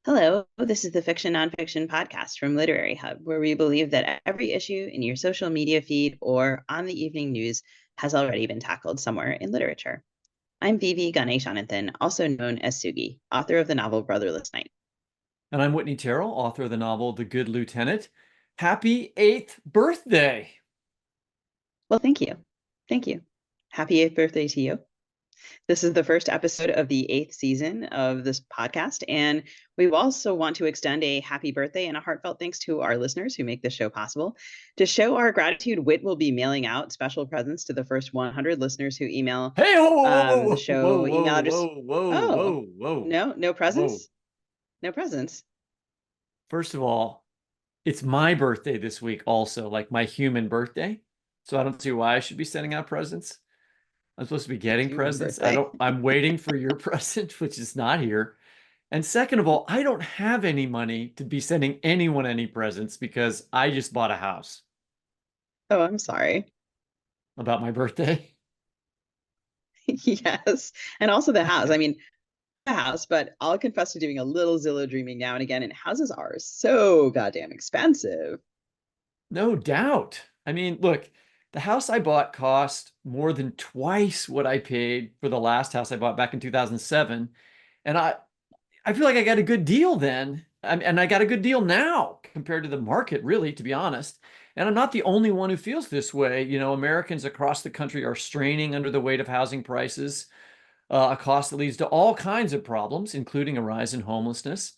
Hello, this is the Fiction Nonfiction podcast from Literary Hub, where we believe that every issue in your social media feed or on the evening news has already been tackled somewhere in literature. I'm Vivi Ganeshananthan, also known as Sugi, author of the novel Brotherless Night. And I'm Whitney Terrell, author of the novel The Good Lieutenant. Happy 8th birthday! Well, thank you. Thank you. Happy 8th birthday to you. This is the first episode of the 8th season of this podcast, and we also want to extend a happy birthday and a heartfelt thanks to our listeners who make this show possible. To show our gratitude, Wit will be mailing out special presents to the first 100 listeners who email Hey, the whoa, whoa, show email whoa, address. whoa, whoa, Oh, whoa, whoa, no whoa. presents? No presents. First of all, it's my birthday this week also, like my human birthday. So I don't see why I should be sending out presents. I'm supposed to be Your getting human presents. birthday. I'm waiting for your present, which is not here. And second of all, I don't have any money to be sending anyone any presents because I just bought a house Oh, I'm sorry. about my birthday. Yes. And also the house. I mean, the house, but I'll confess to doing a little Zillow dreaming now and again, and houses are so goddamn expensive. No doubt. I mean, look, the house I bought cost more than twice what I paid for the last house I bought back in 2007. And I feel like I got a good deal then. And I got a good deal now compared to the market, really, to be honest. And I'm not the only one who feels this way. You know, Americans across the country are straining under the weight of housing prices, a cost that leads to all kinds of problems, including a rise in homelessness.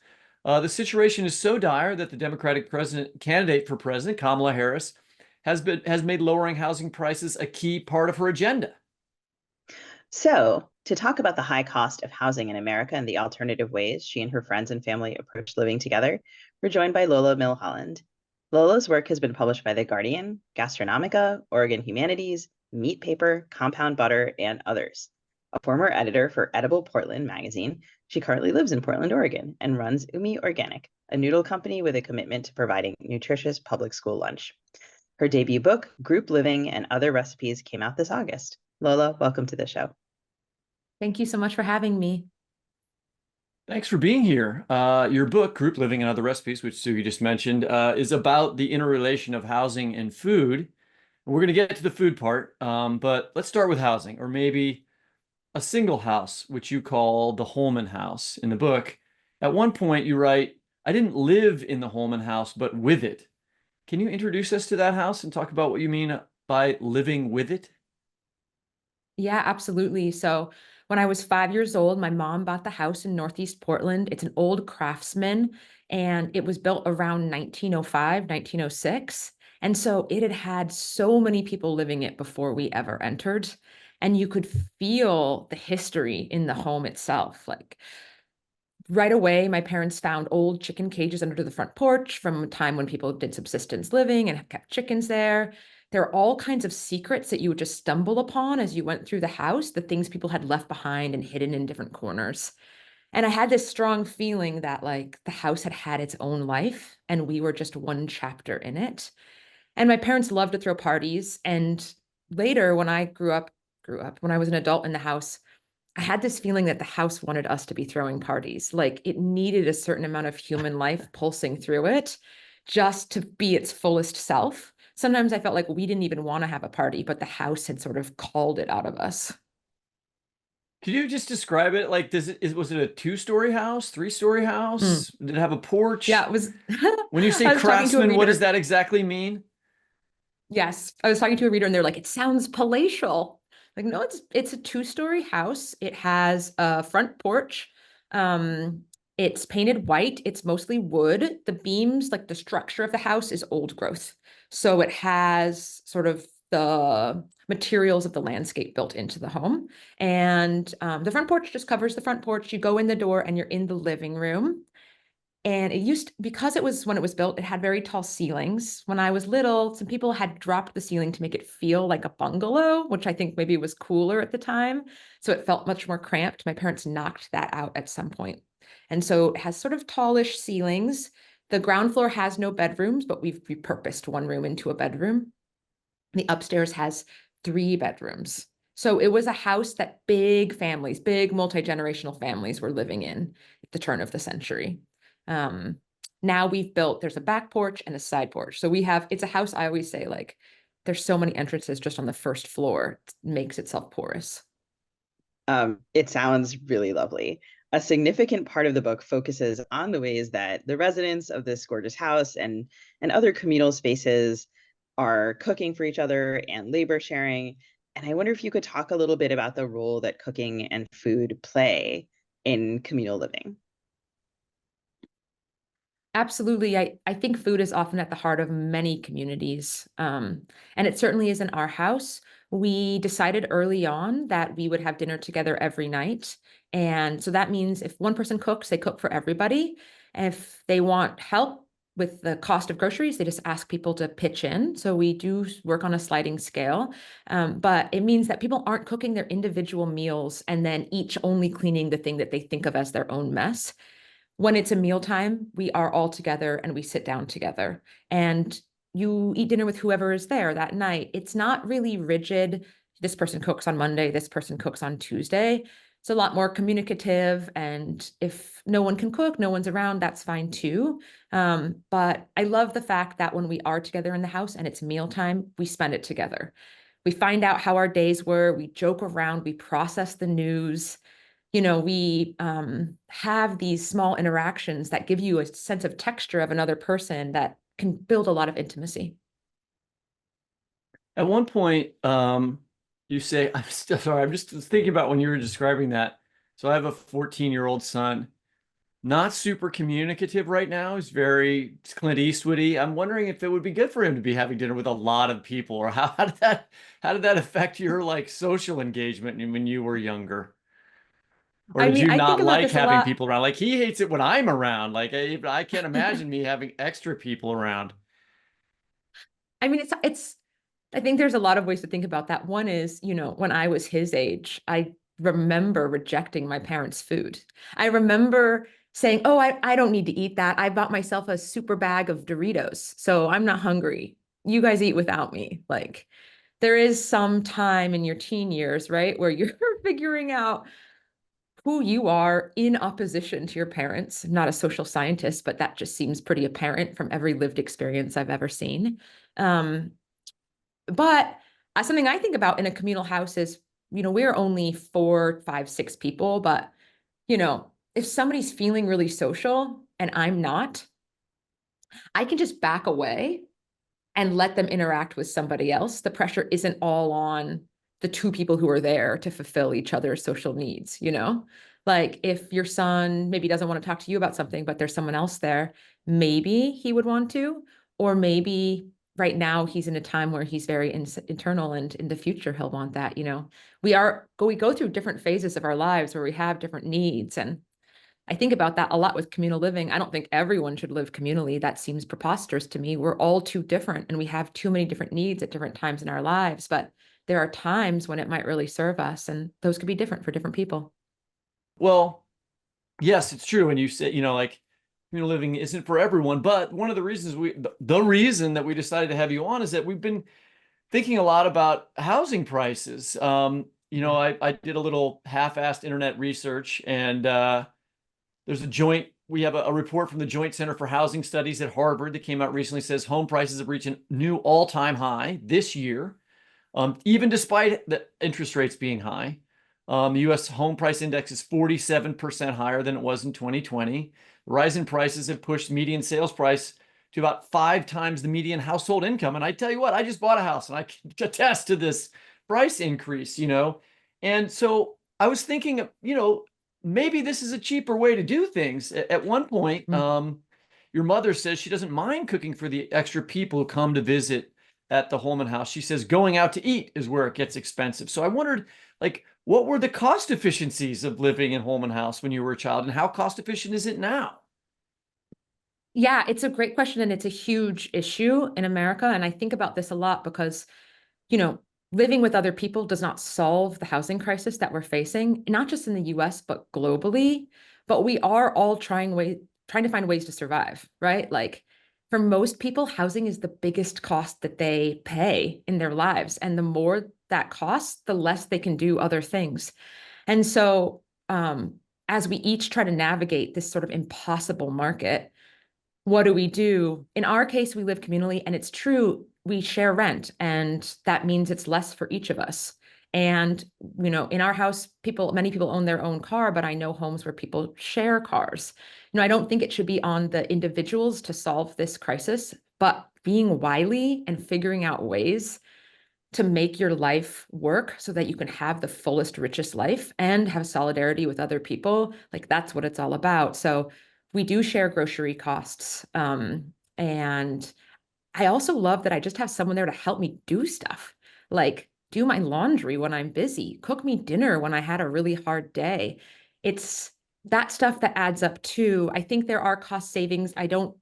The situation is so dire that the Democratic president candidate for president, Kamala Harris, has made lowering housing prices a key part of her agenda. So, to talk about the high cost of housing in America and the alternative ways she and her friends and family approach living together, we're joined by Lola Milholland. Lola's work has been published by The Guardian, Gastronomica, Oregon Humanities, Meat Paper, Compound Butter, and others. A former editor for Edible Portland magazine, she currently lives in Portland, Oregon, and runs Umi Organic, a noodle company with a commitment to providing nutritious public school lunch. Her debut book, Group Living and Other Recipes, came out this August. Lola, welcome to the show. Thank you so much for having me. Thanks for being here. Your book, Group Living and Other Recipes, which Sugi just mentioned, is about the interrelation of housing and food. We're going to get to the food part, but let's start with housing, or maybe a single house, which you call the Holman house in the book. At one point, you write, I didn't live in the Holman house, but with it. Can you introduce us to that house and talk about what you mean by living with it? Yeah, absolutely. So when I was 5 years old, my mom bought the house in Northeast Portland. It's an old Craftsman, and it was built around 1905, 1906. And so it had had so many people living it before we ever entered. And you could feel the history in the home itself. Like right away, my parents found old chicken cages under the front porch from a time when people did subsistence living and kept chickens there. There are all kinds of secrets that you would just stumble upon as you went through the house, the things people had left behind and hidden in different corners. And I had this strong feeling that like the house had had its own life and we were just one chapter in it. And my parents loved to throw parties. And later, when I when I was an adult in the house, I had this feeling that the house wanted us to be throwing parties. Like it needed a certain amount of human life pulsing through it just to be its fullest self. Sometimes I felt like we didn't even want to have a party, but the house had sort of called it out of us. Could you just describe it? Like, was it a two-story house, three-story Mm. house? Did it have a Yeah, porch? it was. When you say I was talking to a craftsman, what does reader. that exactly mean? Yes, I was talking to a reader and they're like, it sounds palatial. Like, no, it's a two-story house. It has a front porch. It's painted white. It's mostly wood. The beams, like the structure of the house, is old growth. So it has sort of the materials of the landscape built into the home. And the front porch just covers the front porch. You go in the door and you're in the living room. And because it was when it was built, it had very tall ceilings. When I was little, some people had dropped the ceiling to make it feel like a bungalow, which I think maybe was cooler at the time. So it felt much more cramped. My parents knocked that out at some point. And so it has sort of tallish ceilings. The ground floor has no bedrooms, but we've repurposed one room into a bedroom. The upstairs has 3 bedrooms. So it was a house that big families, big multi-generational families were living in at the turn of the century. Now there's a back porch and a side porch. So it's a house, I always say, like, there's so many entrances just on the first floor. It makes itself porous. It sounds really lovely. A significant part of the book focuses on the ways that the residents of this gorgeous house and other communal spaces are cooking for each other and labor sharing. And I wonder if you could talk a little bit about the role that cooking and food play in communal living. Absolutely. I think food is often at the heart of many communities. And it certainly is in our house. We decided early on that we would have dinner together every night. And so that means if one person cooks, they cook for everybody. And if they want help with the cost of groceries, they just ask people to pitch in. So we do work on a sliding scale. But it means that people aren't cooking their individual meals and then each only cleaning the thing that they think of as their own mess. When it's a mealtime, we are all together and we sit down together and you eat dinner with whoever is there that night. It's not really rigid. This person cooks on Monday, this person cooks on Tuesday. It's a lot more communicative. And if no one can cook, no one's around, that's fine too. But I love the fact that when we are together in the house and it's mealtime, we spend it together. We find out how our days were, we joke around, we process the news. We have these small interactions that give you a sense of texture of another person that can build a lot of intimacy. At one point, you say, I'm still sorry, I'm just thinking about when you were describing that. So I have a 14-year-old son, not super communicative right now. He's very Clint Eastwoody. I'm wondering if it would be good for him to be having dinner with a lot of people, or how did that affect your like social engagement when you were younger? Or I did mean, you I think not about like this a having lot. people around? Like he hates it when I'm around. Like I can't imagine me having extra people around. I mean, I think there's a lot of ways to think about that. One is, when I was his age, I remember rejecting my parents' food. I remember saying, oh, I don't need to eat that. I bought myself a super bag of Doritos, so I'm not hungry. You guys eat without me. Like, there is some time in your teen years, right, where you're figuring out who you are in opposition to your parents. I'm not a social scientist, but that just seems pretty apparent from every lived experience I've ever seen. Um, but something I think about in a communal house is, we're only 4, 5, 6 people, but if somebody's feeling really social and I'm not, I can just back away and let them interact with somebody else. The pressure isn't all on the 2 people who are there to fulfill each other's social needs. Like if your son maybe doesn't want to talk to you about something, but there's someone else there, maybe he would want to, or maybe right now he's in a time where he's very internal and in the future he'll want that. We go through different phases of our lives where we have different needs. And I think about that a lot with communal living. I don't think everyone should live communally. That seems preposterous to me. We're all too different and we have too many different needs at different times in our lives, but there are times when it might really serve us, and those could be different for different people. Well, yes, it's true. And you say, like communal living isn't for everyone, but one of the reasons the reason that we decided to have you on is that we've been thinking a lot about housing prices. I did a little half-assed internet research and we have a report from the Joint Center for Housing Studies at Harvard that came out recently, says home prices have reached a new all-time high this year, even despite the interest rates being high. The U.S. home price index is 47% higher than it was in 2020. The rise in prices have pushed median sales price to about 5 times the median household income. And I tell you what, I just bought a house and I can attest to this price increase. And so I was thinking, maybe this is a cheaper way to do things. At one point, your mother says she doesn't mind cooking for the extra people who come to visit at the Holman house. She says going out to eat is where it gets expensive. So I wondered, like, what were the cost efficiencies of living in Holman House when you were a child, and how cost efficient is it now? Yeah, it's a great question and it's a huge issue in America. And I think about this a lot because, you know, living with other people does not solve the housing crisis that we're facing, not just in the US, but globally. But we are all trying to find ways to survive, right? Like for most people, housing is the biggest cost that they pay in their lives. And the more that costs, the less they can do other things. And so as we each try to navigate this sort of impossible market, what do we do? In our case, we live communally, and it's true, we share rent, and that means it's less for each of us. And, in our house, many people own their own car, but I know homes where people share cars. I don't think it should be on the individuals to solve this crisis, but being wily and figuring out ways to make your life work so that you can have the fullest, richest life and have solidarity with other people. Like, that's what it's all about. So we do share grocery costs. And I also love that I just have someone there to help me do stuff, like do my laundry when I'm busy, cook me dinner when I had a really hard day. It's that stuff that adds up too. I think there are cost savings. I don't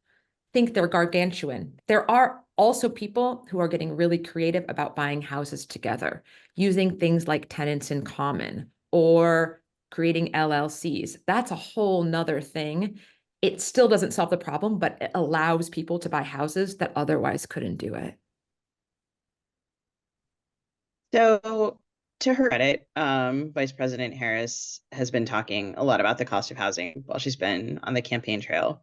think they're gargantuan. There are also people who are getting really creative about buying houses together, using things like tenants in common or creating LLCs. That's a whole nother thing. It still doesn't solve the problem, but it allows people to buy houses that otherwise couldn't do it. So, to her credit, Vice President Harris has been talking a lot about the cost of housing while she's been on the campaign trail.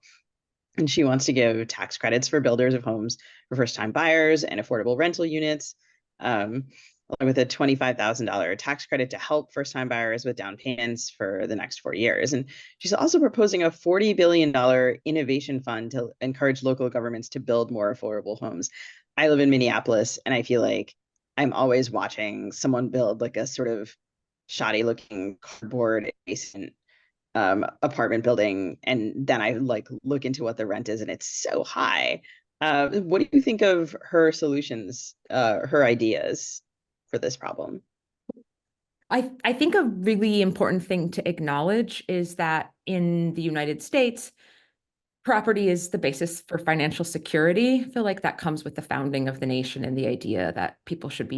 And she wants to give tax credits for builders of homes for first-time buyers and affordable rental units, along with a $25,000 tax credit to help first-time buyers with down payments for the next 4 years. And she's also proposing a $40 billion innovation fund to encourage local governments to build more affordable homes. I live in Minneapolis, and I feel like I'm always watching someone build like a sort of shoddy looking cardboard basement apartment building, and then I like look into what the rent is, and it's so high. What do you think of her solutions, her ideas for this problem? I think a really important thing to acknowledge is that in the United States, property is the basis for financial security. I feel like that comes with the founding of the nation and the idea that people should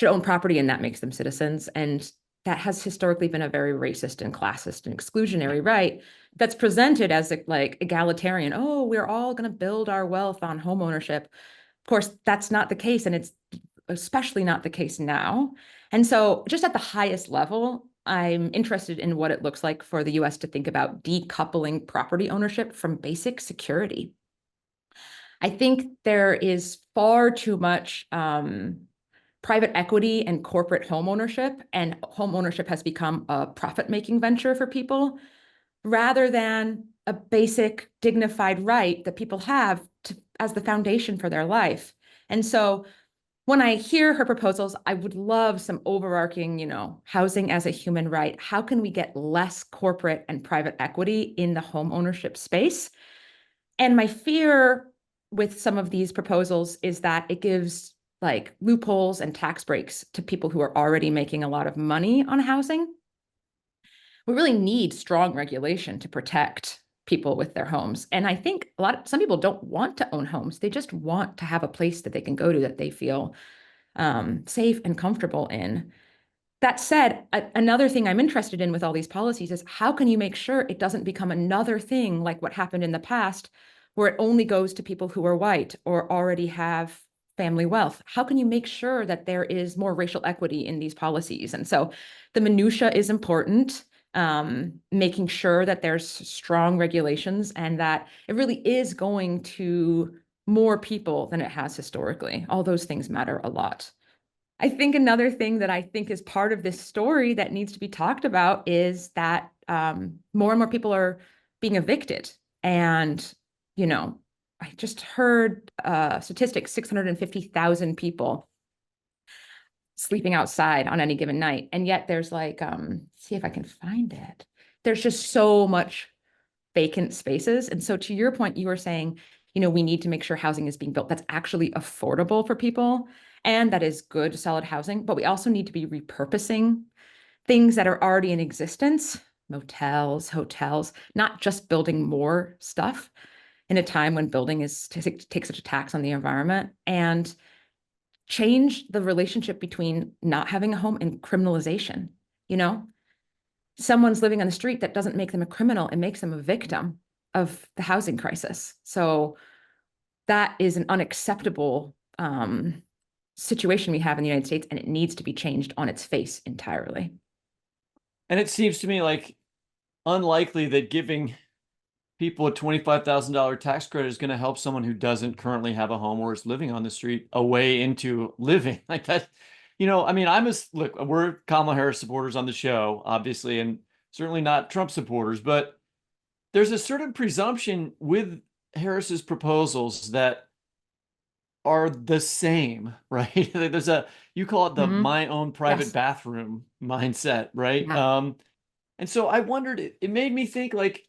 own property, and that makes them citizens. And that has historically been a very racist and classist and exclusionary right that's presented as like egalitarian. Oh, we're all going to build our wealth on home ownership. Of course, that's not the case, and it's especially not the case now. And so just at the highest level, I'm interested in what it looks like for the US to think about decoupling property ownership from basic security. I think there is far too much private equity and corporate home ownership, and home ownership has become a profit-making venture for people rather than a basic dignified right that people have as the foundation for their life. And so when I hear her proposals, I would love some overarching, housing as a human right. How can we get less corporate and private equity in the home ownership space? And my fear with some of these proposals is that it gives like loopholes and tax breaks to people who are already making a lot of money on housing. We really need strong regulation to protect people with their homes. And I think some people don't want to own homes. They just want to have a place that they can go to that they feel safe and comfortable in. That said, another thing I'm interested in with all these policies is how can you make sure it doesn't become another thing like what happened in the past, where it only goes to people who are white or already have family wealth? How can you make sure that there is more racial equity in these policies? And so the minutia is important, making sure that there's strong regulations and that it really is going to more people than it has historically. All those things matter a lot. I think another thing that I think is part of this story that needs to be talked about is that more and more people are being evicted. And, I just heard statistics, 650,000 people sleeping outside on any given night. And yet there's like, see if I can find it. There's just so much vacant spaces. And so to your point, you were saying, we need to make sure housing is being built that's actually affordable for people and that is good, solid housing. But we also need to be repurposing things that are already in existence, motels, hotels, not just building more stuff in a time when building takes such a tax on the environment, and change the relationship between not having a home and criminalization. Someone's living on the street, that doesn't make them a criminal, it makes them a victim of the housing crisis. So that is an unacceptable situation we have in the United States, and it needs to be changed on its face entirely. And it seems to me like unlikely that giving people a $25,000 tax credit is going to help someone who doesn't currently have a home or is living on the street a way into living like that. I mean, look, we're Kamala Harris supporters on the show, obviously, and certainly not Trump supporters, but there's a certain presumption with Harris's proposals that are the same, right? You call it the my own private Yes. bathroom mindset, right? Yeah. And so I wondered, it made me think, like,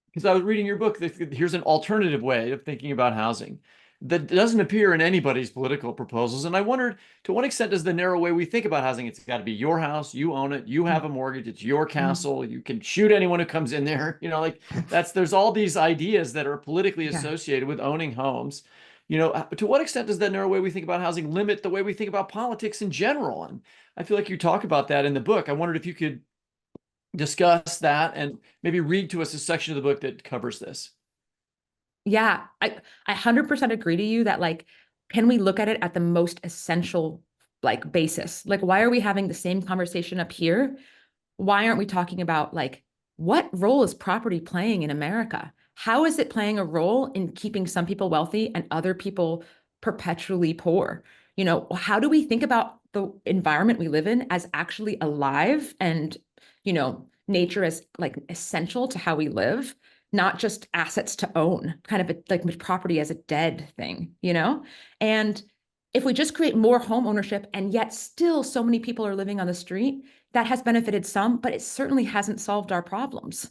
because I was reading your book, here's an alternative way of thinking about housing that doesn't appear in anybody's political proposals. And I wondered, to what extent does the narrow way we think about housing, it's got to be your house, you own it, you have a mortgage, it's your castle, you can shoot anyone who comes in there. Like there's all these ideas that are politically Yeah. associated with owning homes. To what extent does that narrow way we think about housing limit the way we think about politics in general? And I feel like you talk about that in the book. I wondered if you could discuss that and maybe read to us a section of the book that covers this. Yeah, I 100% agree to you that, like, can we look at it at the most essential, like, basis? Like, why are we having the same conversation up here? Why aren't we talking about, like, what role is property playing in America? How is it playing a role in keeping some people wealthy and other people perpetually poor? How do we think about the environment we live in as actually alive and, nature as, like, essential to how we live, not just assets to own, kind of like property as a dead thing, And if we just create more home ownership and yet still so many people are living on the street, that has benefited some, but it certainly hasn't solved our problems,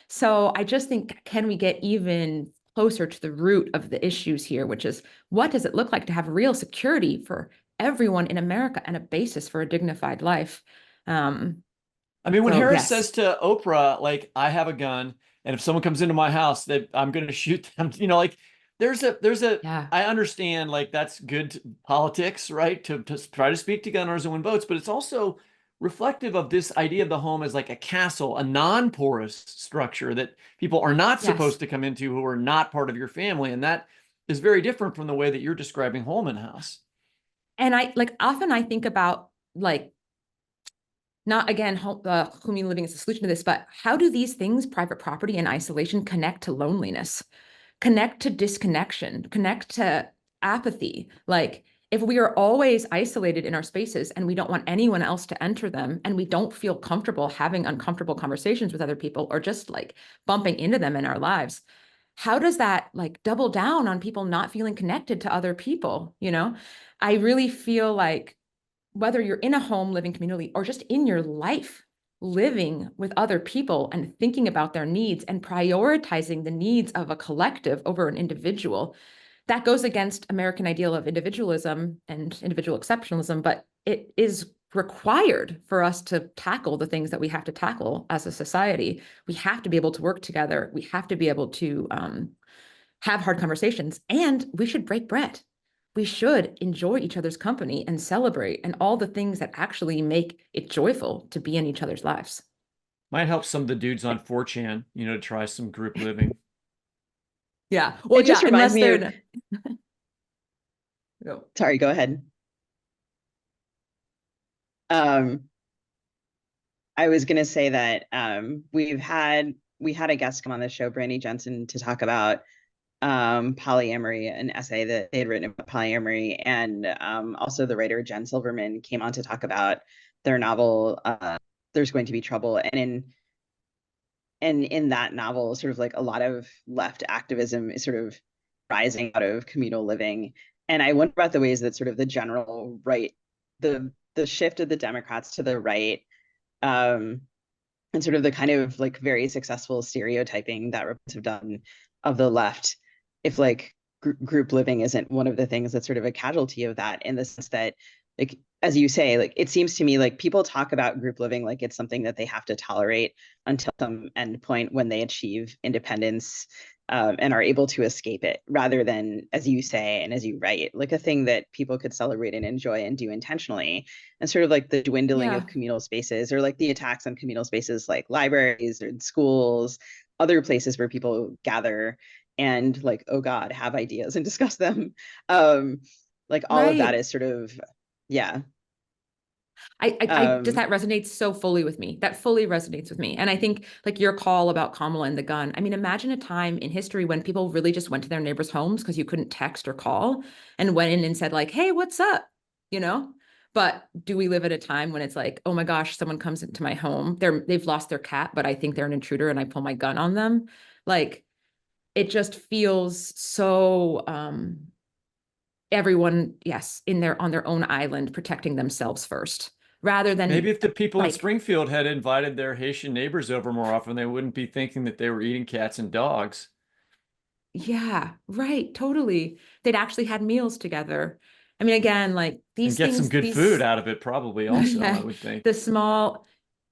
So I just think, can we get even closer to the root of the issues here, which is, what does it look like to have real security for everyone in America and a basis for a dignified life? I mean, when So Harris yes. says to Oprah, like, I have a gun, and if someone comes into my house, that I'm going to shoot them, like, Yeah. I understand, like, that's good politics, right? To try to speak to gun owners and win votes, but it's also reflective of this idea of the home as like a castle, a non-porous structure that people are not Yes. supposed to come into who are not part of your family. And that is very different from the way that you're describing Holman House. And often I think about, like, not again, communal living is the solution to this, but how do these things, private property and isolation, connect to loneliness, connect to disconnection, connect to apathy? Like, if we are always isolated in our spaces and we don't want anyone else to enter them, and we don't feel comfortable having uncomfortable conversations with other people or just, like, bumping into them in our lives, how does that, like, double down on people not feeling connected to other people? I really feel like, whether you're in a home living communally or just in your life, living with other people and thinking about their needs and prioritizing the needs of a collective over an individual, that goes against American ideal of individualism and individual exceptionalism, but it is required for us to tackle the things that we have to tackle as a society. We have to be able to work together. We have to be able to have hard conversations, and we should break bread. We should enjoy each other's company and celebrate and all the things that actually make it joyful to be in each other's lives. Might help some of the dudes on 4chan, to try some group living. Yeah. Well, It just yeah, reminds unless me they're of, sorry, go ahead. I was gonna say that we had a guest come on the show, Brandy Jensen, to talk about polyamory, an essay that they had written about polyamory, and also the writer Jen Silverman came on to talk about their novel There's Going to Be Trouble. And in that novel, sort of like a lot of left activism is sort of rising out of communal living. And I wonder about the ways that sort of the general right, the shift of the Democrats to the right, um, and sort of the kind of like very successful stereotyping that Republicans have done of the left, if like group living isn't one of the things that's sort of a casualty of that, in the sense that, like, as you say, like, it seems to me like people talk about group living like it's something that they have to tolerate until some end point when they achieve independence, and are able to escape it, rather than, as you say and as you write, like a thing that people could celebrate and enjoy and do intentionally. And sort of like the dwindling Yeah. of communal spaces, or like the attacks on communal spaces like libraries or schools, other places where people gather and, like, oh God, have ideas and discuss them. Like all of that Right. is sort of, yeah. I just, that resonates so fully with me. That fully resonates with me. And I think like your call about Kamala and the gun. I mean, imagine a time in history when people really just went to their neighbors' homes because you couldn't text or call and went in and said like, hey, what's up? You know? But do we live at a time when it's like, oh my gosh, someone comes into my home, they've lost their cat, but I think they're an intruder and I pull my gun on them? Like, it just feels so everyone, yes, on their own island, protecting themselves first, rather than Maybe if the people in like, Springfield had invited their Haitian neighbors over more often, they wouldn't be thinking that they were eating cats and dogs. yeah, right, totally. They'd actually had meals together. I mean, again, like And these get some things, good food out of it, probably also, I would think. the small,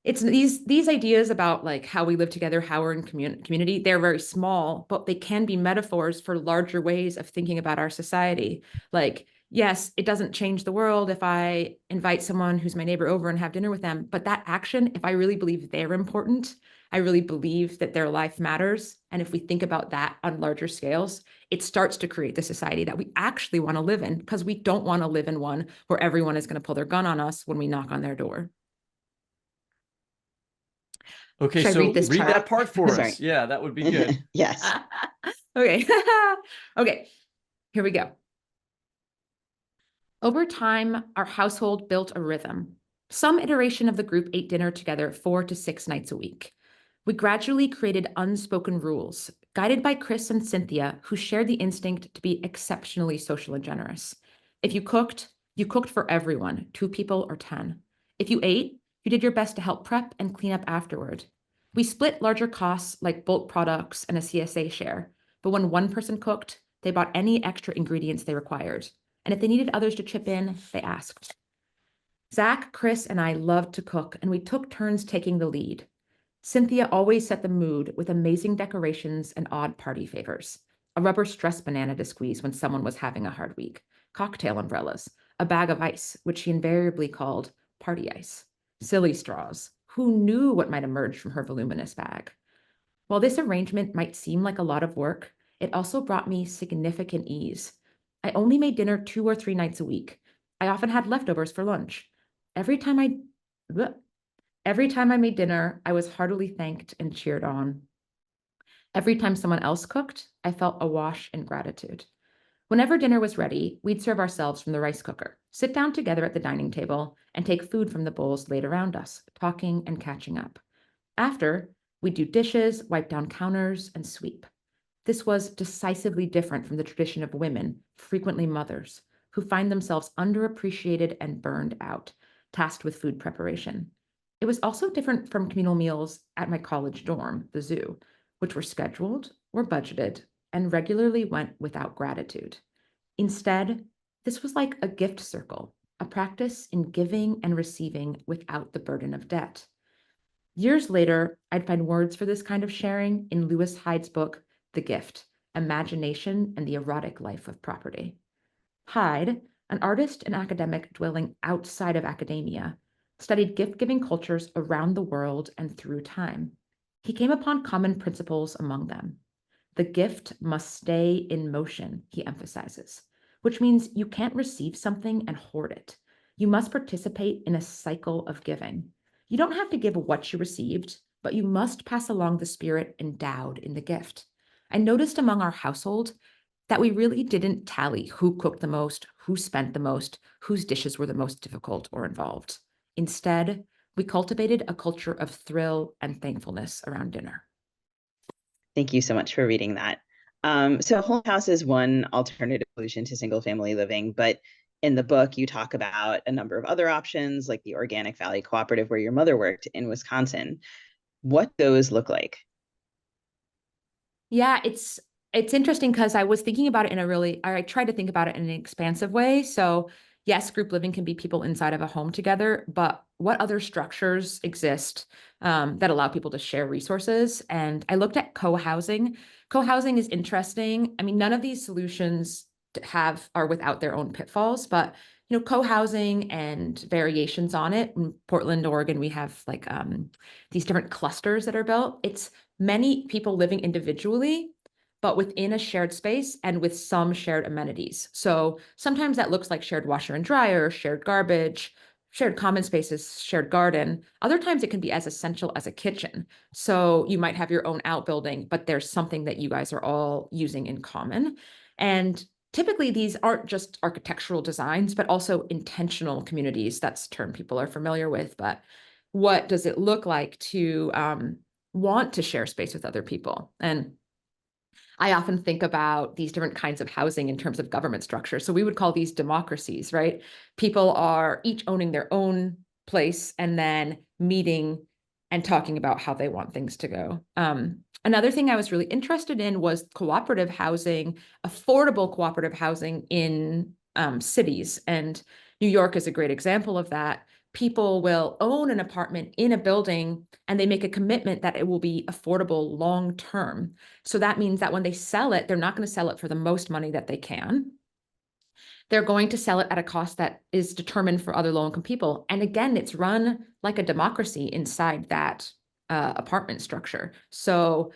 it's these ideas about like how we live together, how we're in community, they're very small, but they can be metaphors for larger ways of thinking about our society. Like, yes, it doesn't change the world if I invite someone who's my neighbor over and have dinner with them, but that action, if I really believe they're important, I really believe that their life matters. And if we think about that on larger scales, it starts to create the society that we actually want to live in, because we don't want to live in one where everyone is going to pull their gun on us when we knock on their door. Okay, Should I read so this read chart? that part for Sorry. us. Yeah, that would be good. Yes. Okay. Okay, here we go. Over time, our household built a rhythm. Some iteration of the group ate dinner together 4 to 6 nights a week. We gradually created unspoken rules, guided by Chris and Cynthia, who shared the instinct to be exceptionally social and generous. If you cooked for everyone, 2 people or 10. If you ate, you did your best to help prep and clean up afterward. We split larger costs like bulk products and a CSA share, but when one person cooked, they bought any extra ingredients they required. And if they needed others to chip in, they asked. Zach, Chris, and I loved to cook, and we took turns taking the lead. Cynthia always set the mood with amazing decorations and odd party favors. A rubber stress banana to squeeze when someone was having a hard week, cocktail umbrellas, a bag of ice, which she invariably called party ice, silly straws. Who knew what might emerge from her voluminous bag? While this arrangement might seem like a lot of work, it also brought me significant ease. I only made dinner 2 or 3 nights a week. I often had leftovers for lunch. Every time I Every time I made dinner, I was heartily thanked and cheered on. Every time someone else cooked, I felt awash in gratitude. Whenever dinner was ready, we'd serve ourselves from the rice cooker, sit down together at the dining table, and take food from the bowls laid around us, talking and catching up. After, we'd do dishes, wipe down counters, and sweep. This was decisively different from the tradition of women, frequently mothers, who find themselves underappreciated and burned out, tasked with food preparation. It was also different from communal meals at my college dorm, the zoo, which were scheduled, were budgeted, and regularly went without gratitude. Instead, this was like a gift circle, a practice in giving and receiving without the burden of debt. Years later, I'd find words for this kind of sharing in Lewis Hyde's book, The Gift: Imagination and the Erotic Life of Property. Hyde, an artist and academic dwelling outside of academia, studied gift-giving cultures around the world and through time. He came upon common principles among them. The gift must stay in motion, he emphasizes, which means you can't receive something and hoard it. You must participate in a cycle of giving. You don't have to give what you received, but you must pass along the spirit endowed in the gift. I noticed among our household that we really didn't tally who cooked the most, who spent the most, whose dishes were the most difficult or involved. Instead, we cultivated a culture of thrill and thankfulness around dinner. Thank you so much for reading that. So Whole House is one alternative solution to single family living, but in the book, you talk about a number of other options, like the Organic Valley Cooperative, where your mother worked in Wisconsin. What those look like? Yeah, it's interesting because I was thinking about it I tried to think about it in an expansive way. So yes, group living can be people inside of a home together, but what other structures exist that allow people to share resources? And I looked at co-housing. Co-housing is interesting. I mean, none of these solutions are without their own pitfalls, but co-housing and variations on it. In Portland, Oregon, we have like these different clusters that are built. It's many people living individually, but within a shared space and with some shared amenities. So sometimes that looks like shared washer and dryer, shared garbage, shared common spaces, shared garden. Other times it can be as essential as a kitchen. So you might have your own outbuilding, but there's something that you guys are all using in common. And typically these aren't just architectural designs, but also intentional communities. That's a term people are familiar with. But what does it look like to want to share space with other people? And I often think about these different kinds of housing in terms of government structure. So we would call these democracies, right? People are each owning their own place and then meeting and talking about how they want things to go. Another thing I was really interested in was cooperative housing, affordable cooperative housing in cities. And New York is a great example of that. People will own an apartment in a building and they make a commitment that it will be affordable long term. So that means that when they sell it, they're not going to sell it for the most money that they can. They're going to sell it at a cost that is determined for other low-income people. And again, it's run like a democracy inside that apartment structure. So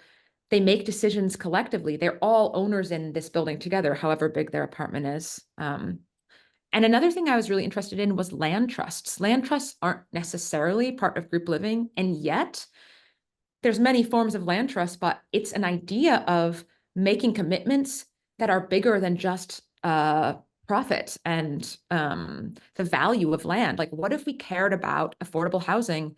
they make decisions collectively. They're all owners in this building together, however big their apartment is. And another thing I was really interested in was land trusts. Land trusts aren't necessarily part of group living, and yet there's many forms of land trust, but it's an idea of making commitments that are bigger than just profit and the value of land. Like, what if we cared about affordable housing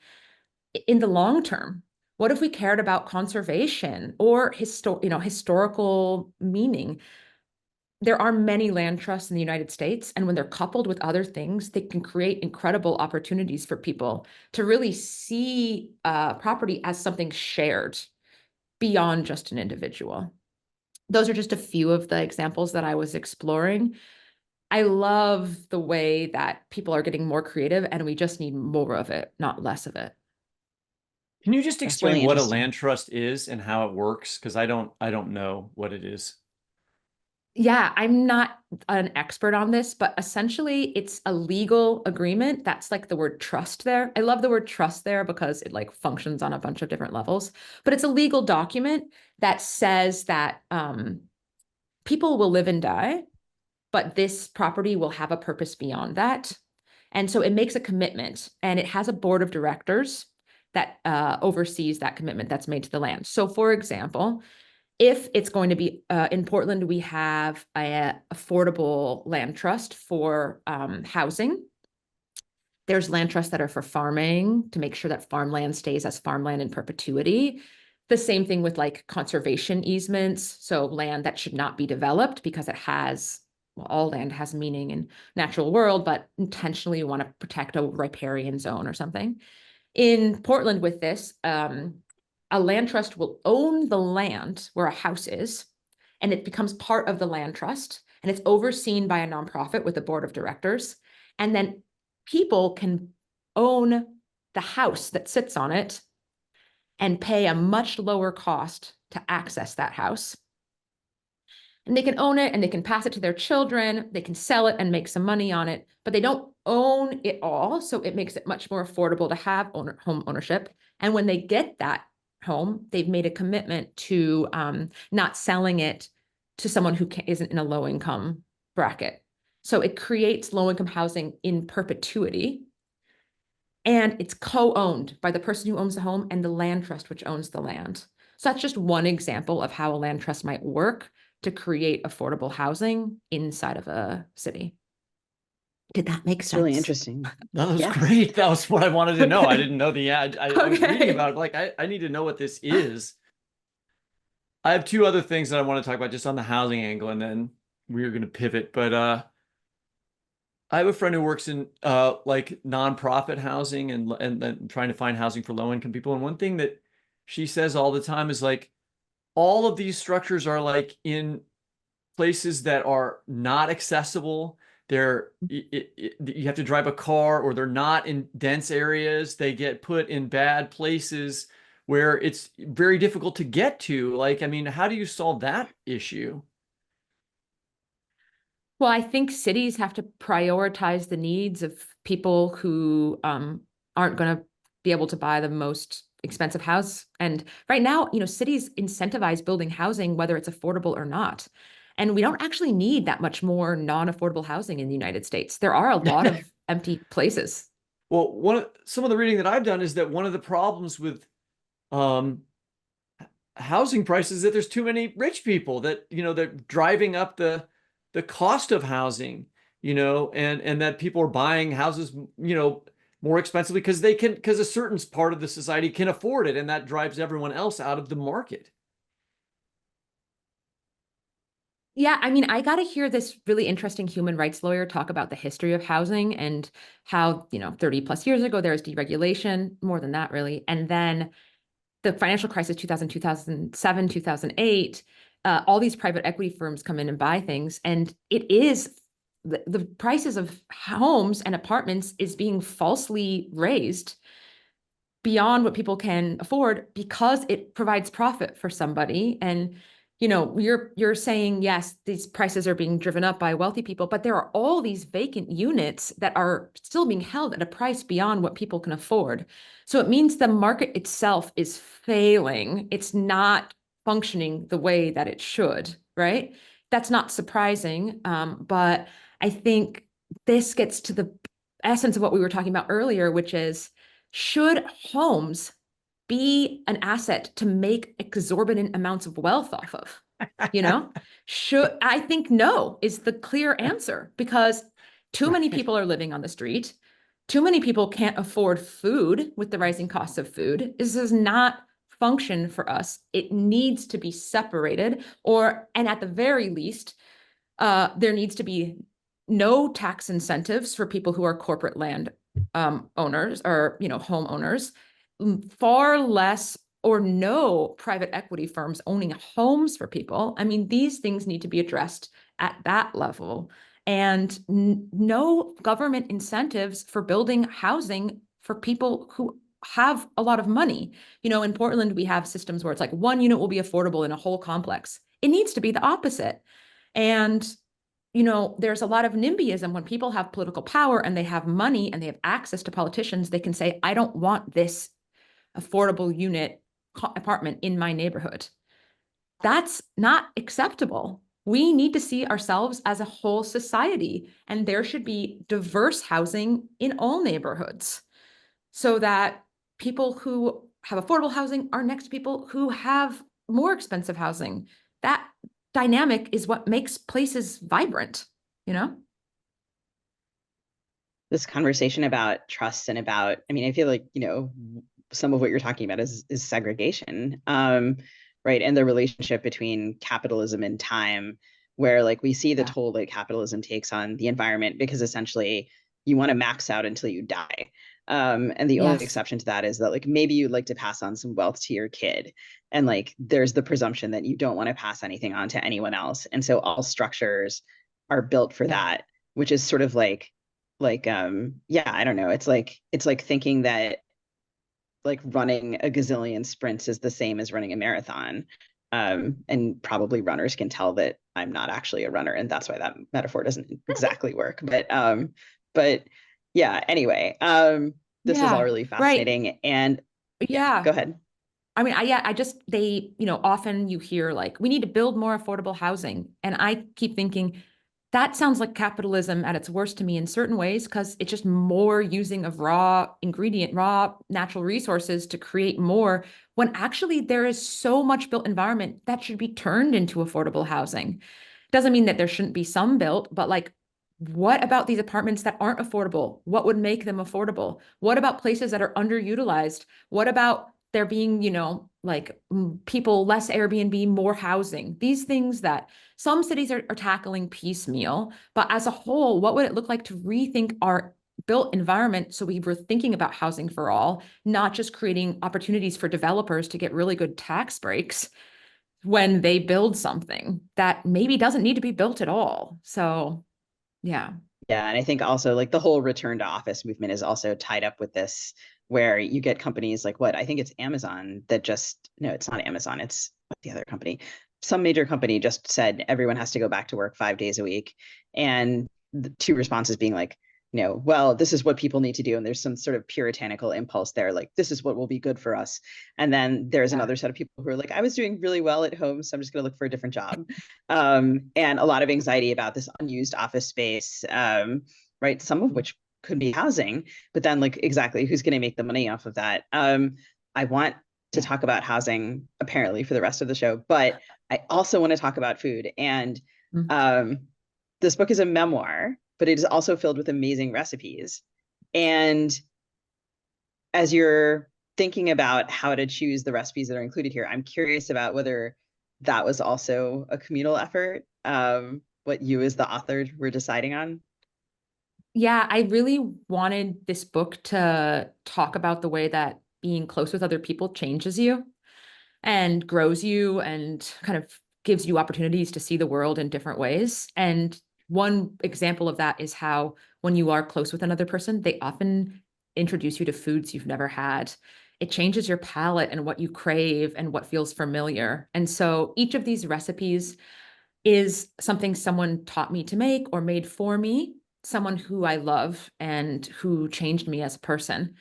in the long term? What if we cared about conservation or historical meaning? There are many land trusts in the United States, and when they're coupled with other things, they can create incredible opportunities for people to really see property as something shared beyond just an individual. Those are just a few of the examples that I was exploring. I love the way that people are getting more creative, and we just need more of it, not less of it. Can you just That's explain really what a interesting. land trust is and how it works? Because I don't know what it is. Yeah, I'm not an expert on this, but essentially it's a legal agreement. That's like the word trust there. I love the word trust there because it like functions on a bunch of different levels, but it's a legal document that says that people will live and die, but this property will have a purpose beyond that. And so it makes a commitment, and it has a board of directors that oversees that commitment that's made to the land. So for example, if it's going to be in Portland, we have a affordable land trust for housing. There's land trusts that are for farming to make sure that farmland stays as farmland in perpetuity. The same thing with like conservation easements. So land that should not be developed because it has, well, all land has meaning in natural world, but intentionally you want to protect a riparian zone or something. In Portland with this, a land trust will own the land where a house is, and it becomes part of the land trust, and it's overseen by a nonprofit with a board of directors. And then people can own the house that sits on it and pay a much lower cost to access that house. And they can own it and they can pass it to their children. They can sell it and make some money on it, but they don't own it all. So it makes it much more affordable to have home ownership. And when they get that home, they've made a commitment to not selling it to someone who isn't in a low income bracket. So it creates low income housing in perpetuity. And it's co-owned by the person who owns the home and the land trust, which owns the land. So that's just one example of how a land trust might work to create affordable housing inside of a city. Did that make It's really sense? interesting. That was Yes. great. That was what I wanted to know. I Okay. didn't know the ad. I was reading Okay. about it. Like, I need to know what this is. I have two other things that I want to talk about just on the housing angle, and then we're going to pivot. But I have a friend who works in like nonprofit housing and trying to find housing for low income people. And one thing that she says all the time is like all of these structures are like in places that are not accessible. You have to drive a car, or they're not in dense areas. They get put in bad places where it's very difficult to get to. Like, I mean, how do you solve that issue? Well, I think cities have to prioritize the needs of people who aren't going to be able to buy the most expensive house. And right now, cities incentivize building housing, whether it's affordable or not. And we don't actually need that much more non-affordable housing in the United States. There are a lot of empty places. Well, some of the reading that I've done is that one of the problems with um, housing prices is that there's too many rich people that, they're driving up the cost of housing, and that people are buying houses, more expensively because a certain part of the society can afford it, and that drives everyone else out of the market. Yeah, I mean, I got to hear this really interesting human rights lawyer talk about the history of housing and how, 30 plus years ago, there was deregulation, more than that, really. And then the financial crisis, 2000, 2007, 2008, all these private equity firms come in and buy things. And it is the prices of homes and apartments is being falsely raised beyond what people can afford because it provides profit for somebody. And you're saying, yes, these prices are being driven up by wealthy people, but there are all these vacant units that are still being held at a price beyond what people can afford. So it means the market itself is failing. It's not functioning the way that it should, right? That's not surprising. But I think this gets to the essence of what we were talking about earlier, which is, should homes be an asset to make exorbitant amounts of wealth off of? Should I think no is the clear answer, because too many Right. people are living on the street. Too many people can't afford food with the rising costs of food. This does not function for us. It needs to be separated, and at the very least, there needs to be no tax incentives for people who are corporate land owners or homeowners, far less or no private equity firms owning homes for people. I mean, these things need to be addressed at that level, and no government incentives for building housing for people who have a lot of money. In Portland, we have systems where it's like one unit will be affordable in a whole complex. It needs to be the opposite. And there's a lot of NIMBYism when people have political power and they have money and they have access to politicians. They can say, I don't want this affordable unit apartment in my neighborhood. That's not acceptable. We need to see ourselves as a whole society, and there should be diverse housing in all neighborhoods so that people who have affordable housing are next to people who have more expensive housing. That dynamic is what makes places vibrant, you know? This conversation about trust and about, I mean, I feel like, some of what you're talking about is segregation, right? And the relationship between capitalism and time, where like we see the Yeah. toll that capitalism takes on the environment, because essentially you want to max out until you die. And the only Yes. exception to that is that like maybe you'd like to pass on some wealth to your kid. And like there's the presumption that you don't want to pass anything on to anyone else. And so all structures are built for Yeah. that, which is sort of like yeah, I don't know. It's like thinking that like running a gazillion sprints is the same as running a marathon. And probably runners can tell that I'm not actually a runner, and that's why that metaphor doesn't exactly work. But yeah, anyway, this is all Yeah. really Right. fascinating. And yeah, Yeah. go ahead. I mean, I just, often you hear like, we need to build more affordable housing. And I keep thinking, that sounds like capitalism at its worst to me in certain ways, because it's just more using of raw natural resources to create more, when actually there is so much built environment that should be turned into affordable housing. Doesn't mean that there shouldn't be some built, but like, what about these apartments that aren't affordable? What would make them affordable? What about places that are underutilized? What about there being, like people, less Airbnb, more housing? These things that some cities are tackling piecemeal, but as a whole, what would it look like to rethink our built environment so we were thinking about housing for all, not just creating opportunities for developers to get really good tax breaks when they build something that maybe doesn't need to be built at all. So, yeah. Yeah, and I think also like the whole return to office movement is also tied up with this, where you get companies like what I think it's Amazon that just, no, it's not Amazon, it's the other company. Some major company just said everyone has to go back to work 5 days a week. And the two responses being like, well, this is what people need to do. And there's some sort of puritanical impulse there, like, this is what will be good for us. And then there's Yeah. another set of people who are like, I was doing really well at home, so I'm just going to look for a different job. And a lot of anxiety about this unused office space, right? Some of which could be housing, but then like exactly who's going to make the money off of that? I want to talk about housing apparently for the rest of the show, but I also want to talk about food. And um, this book is a memoir, but it is also filled with amazing recipes. And as you're thinking about how to choose the recipes that are included here, I'm curious about whether that was also a communal effort, what you as the author were deciding on. Yeah, I really wanted this book to talk about the way that being close with other people changes you and grows you and kind of gives you opportunities to see the world in different ways. And one example of that is how when you are close with another person, they often introduce you to foods you've never had. It changes your palate and what you crave and what feels familiar. And so each of these recipes is something someone taught me to make or made for me, someone who I love and who changed me as a person.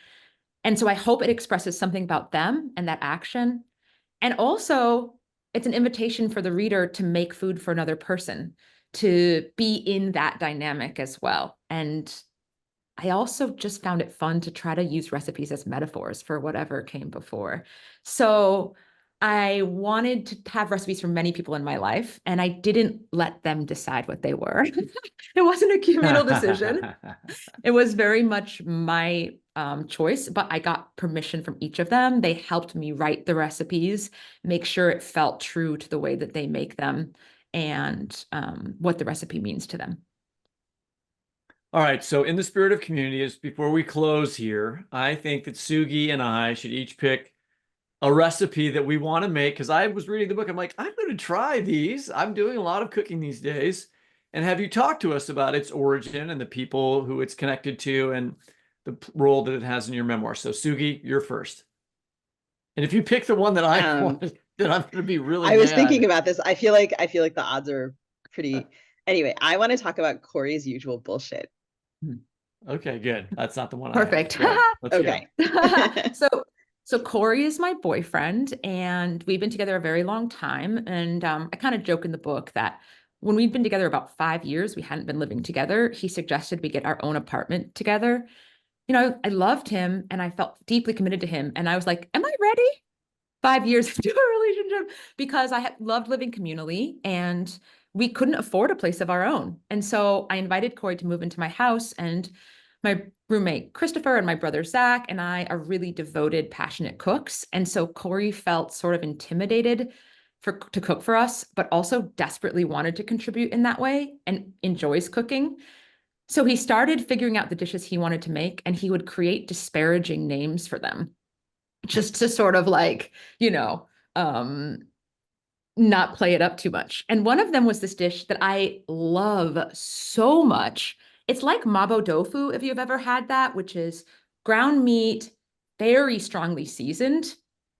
And so I hope it expresses something about them and that action. And also, it's an invitation for the reader to make food for another person, to be in that dynamic as well. And I also just found it fun to try to use recipes as metaphors for whatever came before. So I wanted to have recipes from many people in my life, and I didn't let them decide what they were. It wasn't a communal decision. It was very much my choice, but I got permission from each of them. They helped me write the recipes, make sure it felt true to the way that they make them and what the recipe means to them. All right, so in the spirit of community, is before we close here, I think that Sugi and I should each pick a recipe that we want to make, because I was reading the book. I'm like, I'm going to try these. I'm doing a lot of cooking these days. And have you talked to us about its origin and the people who it's connected to and the role that it has in your memoir? So Sugi, you're first. And if you pick the one that I want, then I'm going to be really I was mad. thinking about this. I feel like the odds are pretty. Anyway, I want to talk about Corey's usual bullshit. Okay, good. That's not the one. Perfect. Let's okay. So Corey is my boyfriend, and we've been together a very long time. And I kind of joke in the book that when we'd been together about 5 years, we hadn't been living together. He suggested we get our own apartment together. You know, I loved him and I felt deeply committed to him. And I was like, am I ready? 5 years into a relationship, because I had loved living communally and we couldn't afford a place of our own. And so I invited Corey to move into my house, and my roommate Christopher and my brother Zach and I are really devoted, passionate cooks. And so Corey felt sort of intimidated to cook for us, but also desperately wanted to contribute in that way and enjoys cooking. So he started figuring out the dishes he wanted to make, and he would create disparaging names for them just to sort of like, not play it up too much. And one of them was this dish that I love so much. It's like mabo tofu, if you've ever had that, which is ground meat, very strongly seasoned,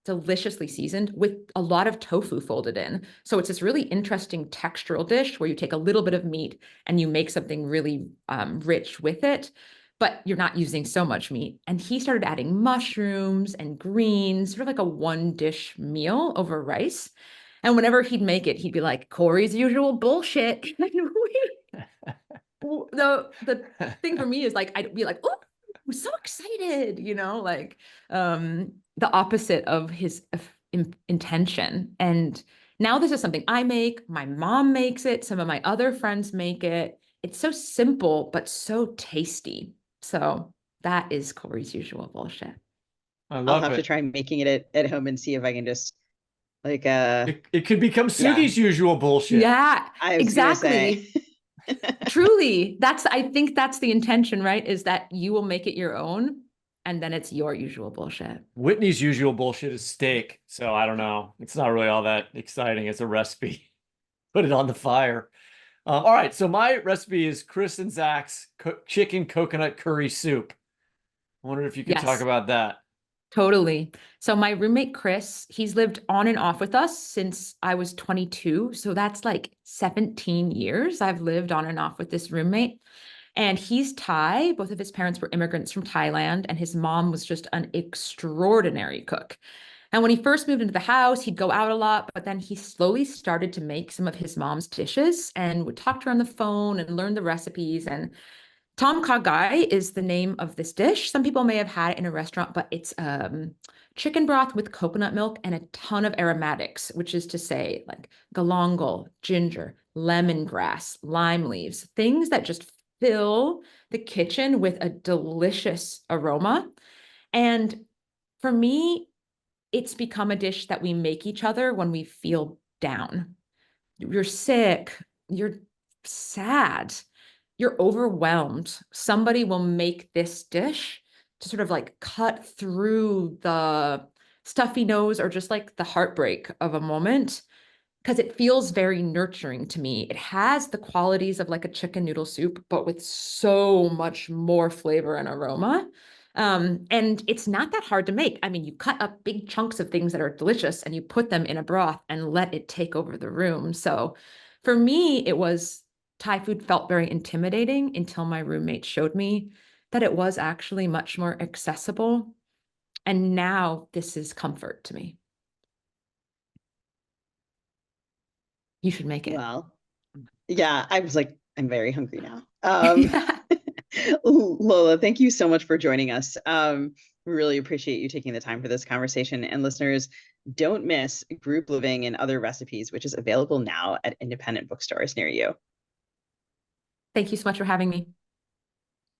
deliciously seasoned with a lot of tofu folded in. So it's this really interesting textural dish where you take a little bit of meat and you make something really rich with it, but you're not using so much meat. And he started adding mushrooms and greens, sort of like a one dish meal over rice. And whenever he'd make it, he'd be like, Corey's usual bullshit. The thing for me is like, I'd be like, oh, I'm so excited, the opposite of his intention. And now this is something I make. My mom makes it. Some of my other friends make it. It's so simple, but so tasty. So that is Corey's usual bullshit. I'll have to try making it at home and see if I can just like it could become Sugi's usual bullshit. Yeah, exactly. Truly, I think that's the intention, right? Is that you will make it your own, and then it's your usual bullshit. Whitney's usual bullshit is steak, so I don't know. It's not really all that exciting as a recipe. Put it on the fire. All right, so my recipe is Chris and Zach's chicken coconut curry soup. I wonder if you could talk about that. Totally. So my roommate, Chris, he's lived on and off with us since I was 22. So that's like 17 years I've lived on and off with this roommate. And he's Thai. Both of his parents were immigrants from Thailand, and his mom was just an extraordinary cook. And when he first moved into the house, he'd go out a lot, but then he slowly started to make some of his mom's dishes and would talk to her on the phone and learn the recipes. And Tom Kha Gai is the name of this dish. Some people may have had it in a restaurant, but it's chicken broth with coconut milk and a ton of aromatics, which is to say like galangal, ginger, lemongrass, lime leaves, things that just fill the kitchen with a delicious aroma. And for me, it's become a dish that we make each other when we feel down. You're sick, you're sad, you're overwhelmed. Somebody will make this dish to sort of like cut through the stuffy nose or just like the heartbreak of a moment because it feels very nurturing to me. It has the qualities of like a chicken noodle soup, but with so much more flavor and aroma. And it's not that hard to make. I mean, you cut up big chunks of things that are delicious and you put them in a broth and let it take over the room. So for me, it was Thai food felt very intimidating until my roommate showed me that it was actually much more accessible. And now this is comfort to me. You should make it. Well, yeah, I was like, I'm very hungry now. Yeah. Lola, thank you so much for joining us. We really appreciate you taking the time for this conversation. And listeners, don't miss Group Living and Other Recipes, which is available now at independent bookstores near you. Thank you so much for having me.